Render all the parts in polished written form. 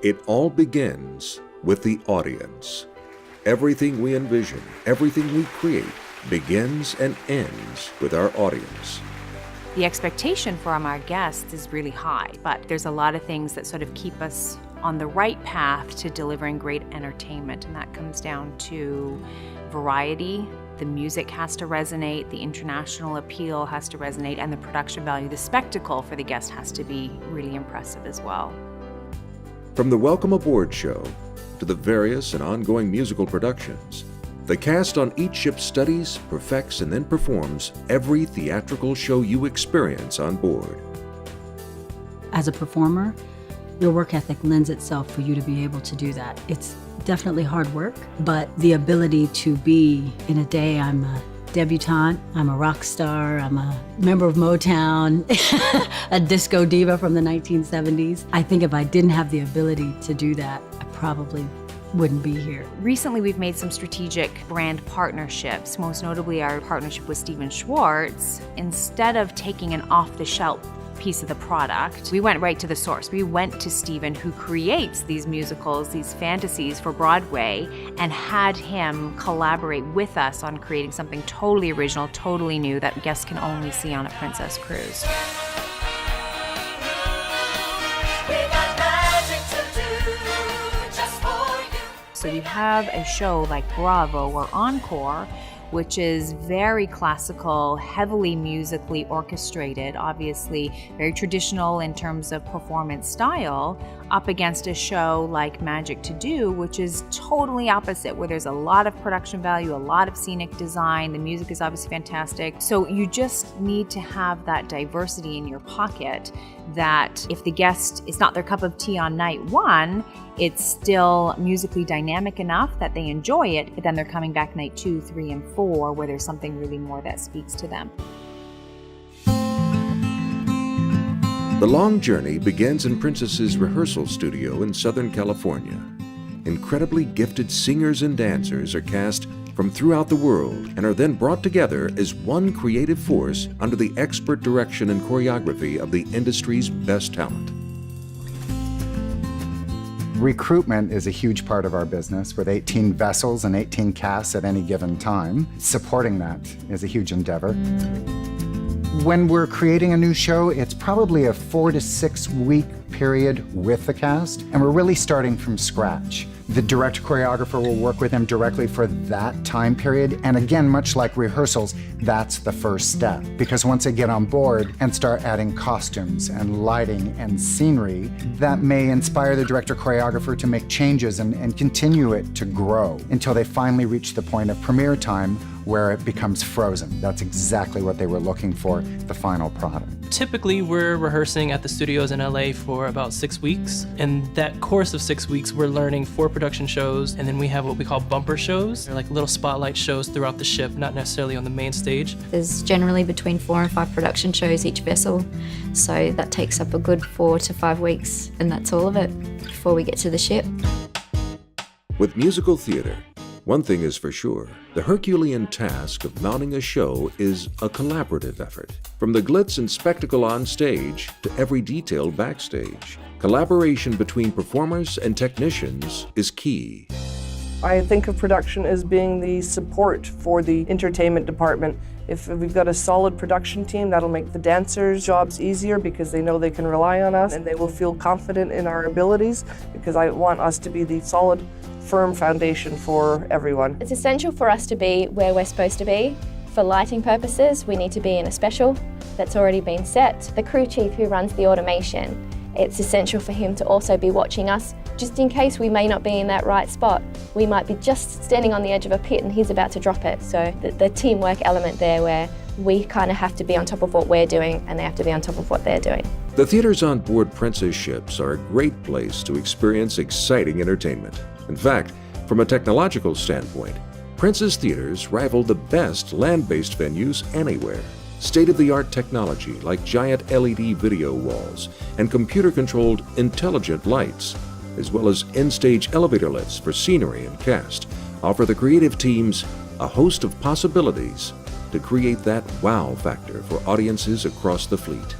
It all begins with the audience. Everything we envision, everything we create, begins and ends with our audience. The expectation from our guests is really high, but there's a lot of things that sort of keep us on the right path to delivering great entertainment, and that comes down to variety. The music has to resonate, the international appeal has to resonate, and the production value, the spectacle for the guest has to be really impressive as well. From the Welcome Aboard show to the various and ongoing musical productions, the cast on each ship studies, perfects, and then performs every theatrical show you experience on board. As a performer, your work ethic lends itself for you to be able to do that. It's definitely hard work, but the ability to be, in a day, I'm a debutante, I'm a rock star, I'm a member of Motown, a disco diva from the 1970s. I think if I didn't have the ability to do that, I probably wouldn't be here. Recently, we've made some strategic brand partnerships, most notably our partnership with Stephen Schwartz. Instead of taking an off-the-shelf piece of the product, we went right to the source. We went to Stephen, who creates these musicals, these fantasies for Broadway, and had him collaborate with us on creating something totally original, totally new that guests can only see on a Princess Cruise. So you have a show like Bravo or Encore, which is very classical, heavily musically orchestrated, obviously very traditional in terms of performance style, up against a show like Magic to Do, which is totally opposite, where there's a lot of production value, a lot of scenic design, the music is obviously fantastic. So you just need to have that diversity in your pocket, that if the guest is not their cup of tea on night one, it's still musically dynamic enough that they enjoy it, but then they're coming back night 2, 3, and 4, where there's something really more that speaks to them. The long journey begins in Princess's rehearsal studio in Southern California. Incredibly gifted singers and dancers are cast from throughout the world and are then brought together as one creative force under the expert direction and choreography of the industry's best talent. Recruitment is a huge part of our business, with 18 vessels and 18 casts at any given time. Supporting that is a huge endeavor. When we're creating a new show, it's probably a 4 to 6 week period with the cast, and we're really starting from scratch. The director choreographer will work with them directly for that time period, and again, much like rehearsals, that's the first step. Because once they get on board and start adding costumes and lighting and scenery, that may inspire the director choreographer to make changes and continue it to grow until they finally reach the point of premiere time where it becomes frozen. That's exactly what they were looking for, the final product. Typically, we're rehearsing at the studios in LA for about 6 weeks. In that course of 6 weeks, we're learning 4 production shows, and then we have what we call bumper shows. They're like little spotlight shows throughout the ship, not necessarily on the main stage. There's generally between 4 and 5 production shows each vessel, so that takes up a good 4 to 5 weeks, and that's all of it before we get to the ship. With musical theater, one thing is for sure, the Herculean task of mounting a show is a collaborative effort. From the glitz and spectacle on stage to every detail backstage, collaboration between performers and technicians is key. I think of production as being the support for the entertainment department. If we've got a solid production team, that'll make the dancers' jobs easier because they know they can rely on us and they will feel confident in our abilities, because I want us to be the solid, firm foundation for everyone. It's essential for us to be where we're supposed to be. For lighting purposes, we need to be in a special that's already been set. The crew chief who runs the automation, it's essential for him to also be watching us, just in case we may not be in that right spot. We might be just standing on the edge of a pit and he's about to drop it. So the teamwork element there, where we kind of have to be on top of what we're doing and they have to be on top of what they're doing. The theaters on board Princess ships are a great place to experience exciting entertainment. In fact, from a technological standpoint, Princess theaters rival the best land-based venues anywhere. State-of-the-art technology like giant LED video walls and computer-controlled intelligent lights, as well as in-stage elevator lifts for scenery and cast, offer the creative teams a host of possibilities to create that wow factor for audiences across the fleet.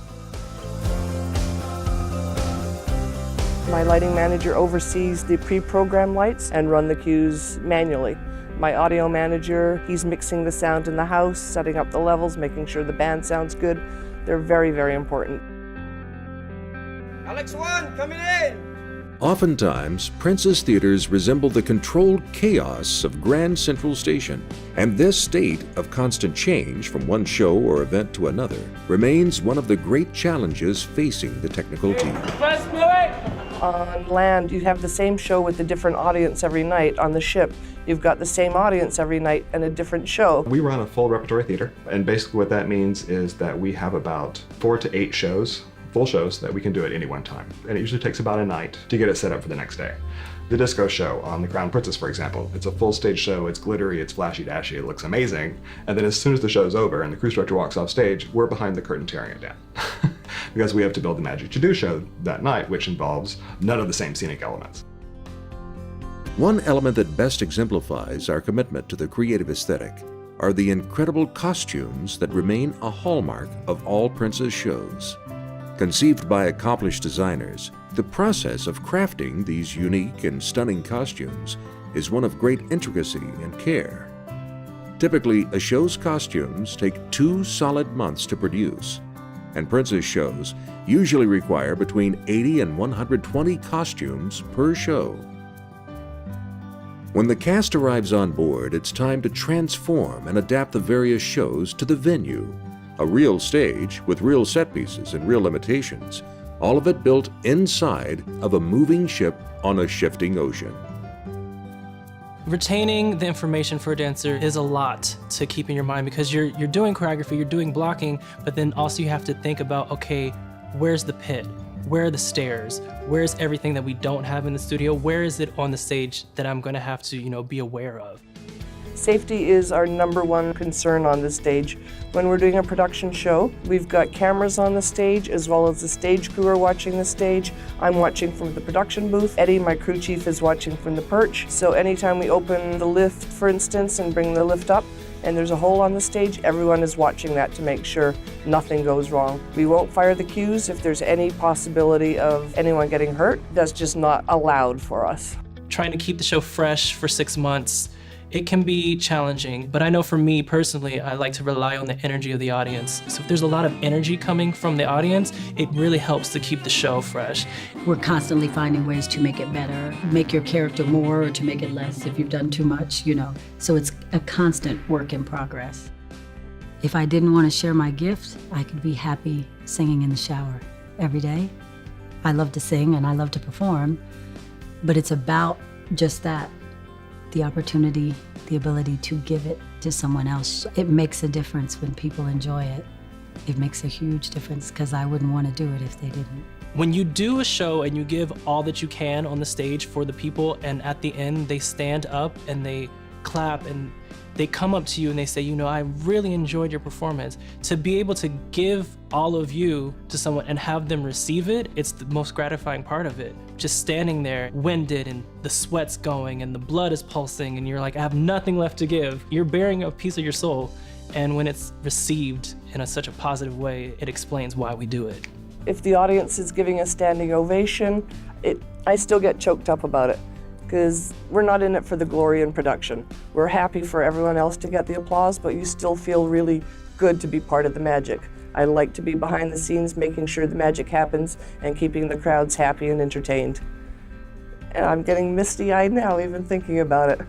My lighting manager oversees the pre-program lights and run the cues manually. My audio manager, he's mixing the sound in the house, setting up the levels, making sure the band sounds good. They're very, very important. Alex 1, coming in! Oftentimes, Princess theaters resemble the controlled chaos of Grand Central Station, and this state of constant change from one show or event to another remains one of the great challenges facing the technical team. On land, you have the same show with a different audience every night. On the ship, you've got the same audience every night and a different show. We run a full repertory theater, and basically what that means is that we have about 4 to 8 shows, full shows, that we can do at any one time. And it usually takes about a night to get it set up for the next day. The disco show on The Crown Princess, for example, it's a full stage show, it's glittery, it's flashy dashy, it looks amazing. And then as soon as the show's over and the cruise director walks off stage, we're behind the curtain tearing it down. Because we have to build the Magic to Do show that night, which involves none of the same scenic elements. One element that best exemplifies our commitment to the creative aesthetic are the incredible costumes that remain a hallmark of all Princess shows. Conceived by accomplished designers, the process of crafting these unique and stunning costumes is one of great intricacy and care. Typically, a show's costumes take 2 solid months to produce, and Princess shows usually require between 80 and 120 costumes per show. When the cast arrives on board, it's time to transform and adapt the various shows to the venue. A real stage with real set pieces and real limitations, all of it built inside of a moving ship on a shifting ocean. Retaining the information for a dancer is a lot to keep in your mind because you're doing choreography, you're doing blocking, but then also you have to think about, okay, where's the pit? Where are the stairs? Where's everything that we don't have in the studio? Where is it on the stage that I'm gonna have to, be aware of? Safety is our #1 concern on the stage. When we're doing a production show, we've got cameras on the stage as well as the stage crew are watching the stage. I'm watching from the production booth. Eddie, my crew chief, is watching from the perch. So anytime we open the lift, for instance, and bring the lift up, and there's a hole on the stage, everyone is watching that to make sure nothing goes wrong. We won't fire the cues if there's any possibility of anyone getting hurt. That's just not allowed for us. Trying to keep the show fresh for 6 months, it can be challenging, but I know for me personally, I like to rely on the energy of the audience. So if there's a lot of energy coming from the audience, it really helps to keep the show fresh. We're constantly finding ways to make it better, make your character more or to make it less if you've done too much, So it's a constant work in progress. If I didn't want to share my gift, I could be happy singing in the shower every day. I love to sing and I love to perform, but it's about just that. The opportunity, the ability to give it to someone else. It makes a difference when people enjoy it. It makes a huge difference because I wouldn't want to do it if they didn't. When you do a show and you give all that you can on the stage for the people, and at the end they stand up and they clap and they come up to you and they say, I really enjoyed your performance. To be able to give all of you to someone and have them receive it, it's the most gratifying part of it. Just standing there, winded, and the sweat's going and the blood is pulsing and you're like, I have nothing left to give. You're bearing a piece of your soul. And when it's received in such a positive way, it explains why we do it. If the audience is giving a standing ovation, I still get choked up about it. Because we're not in it for the glory in production. We're happy for everyone else to get the applause, but you still feel really good to be part of the magic. I like to be behind the scenes, making sure the magic happens and keeping the crowds happy and entertained. And I'm getting misty-eyed now, even thinking about it.